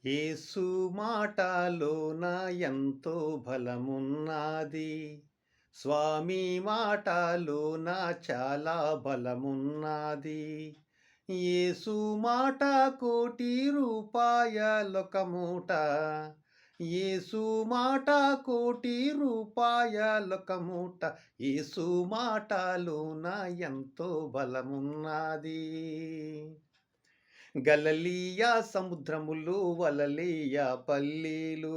యేసు మాటలోన ఎంతో బలమున్నది. స్వామి మాటలోన చాలా బలమున్నది. యేసు మాట కోటి రూపాయలొక మూట. యేసు మాట కోటి రూపాయలొక మూట. యేసు మాటలోన ఎంతో బలమున్నది. గలలీయా సముద్రములు వలలీయా పల్లీలు.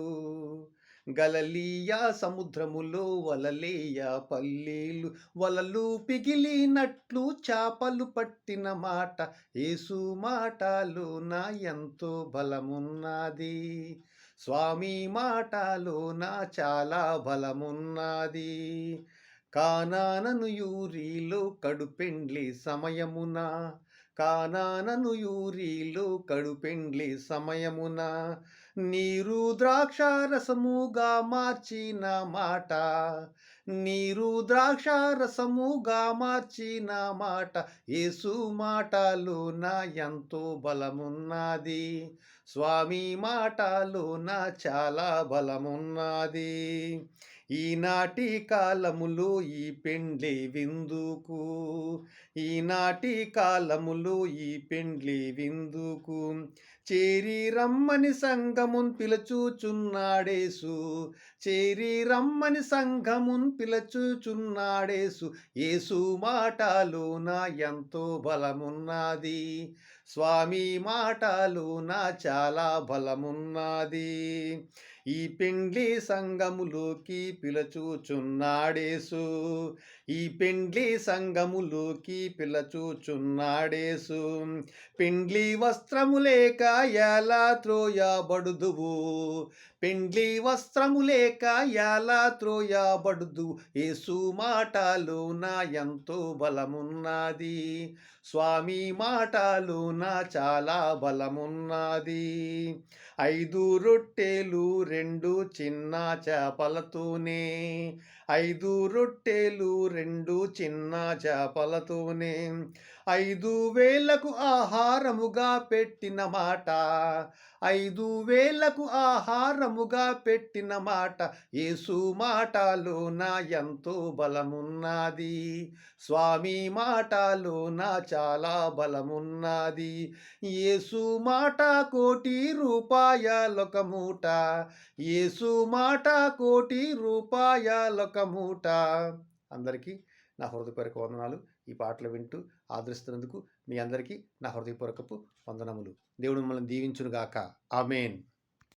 గలలీయా సముద్రములు వలలీయా పల్లీలు. వలలు పిగిలినట్లు చాపలు పట్టిన మాట. యేసు మాటలోన ఎంతో బలమున్నది. స్వామి మాటలోన చాలా బలమున్నది. కానానను యూరీలో కడుపెండ్లి సమయమున. కానానను యూరీలో కడుపెండ్లి సమయమున నీరు ద్రాక్షారసముగా మార్చిన మాట. నీరు ద్రాక్షారసముగా మార్చిన మాట. యేసు మాటలోన ఎంతో బలమున్నది. స్వామి మాటలోన చాలా బలమున్నది. ఈనాటి కాలములో ఈ పెండ్లి విందుకు. ఈనాటి కాలములో ఈ పెండ్లి విందుకు చేరి రమ్మని సంఘమున్ పిలుచుచున్నాడేసు. చేరి రమ్మని సంఘమున్ పిలుచుచున్నాడేసు. యేసు మాటలోన ఎంతో బలమున్నది. స్వామి మాటలోన చాలా బలమున్నది. ఈ పెండ్లి సంఘములోకి పిలుచుచున్నాడేసు. ఈ పెండ్లి సంఘములోకి పిలుచుచున్నాడేసు. పెండ్లి వస్త్రము లేక ఎలా త్రోయబడుదువు. పెండ్లి వస్త్రము లేక ఎలా త్రోయబడుదువు. యేసు మాటలోన ఎంతో బలమున్నది. స్వామి మాటలోన చాలా బలమున్నది. 5 రొట్టెలు 2 చిన్న చేపలతోనే. 5 రొట్టెలు 2 చిన్న చేపలతోనే 5,000కు ఆహారముగా పెట్టిన మాట. 5,000కు ఆహారముగా పెట్టిన మాట. యేసు మాటలోన ఎంతో బలమున్నది. స్వామి మాటలోన చాలా బలమున్నది. యేసు మాట కోటి రూపాయలొక మూట. యేసు మాట కోటి రూపాయలొక మూట. అందరికీ నా హృదయపూర్వక వందనాలు. ఈ పాటలు వింటూ ఆదరిస్తున్నందుకు మీ అందరికీ నా హృదయపూర్వకపు వందనములు. దేవుడు మిమ్మల్ని దీవించునుగాక. ఆమేన్.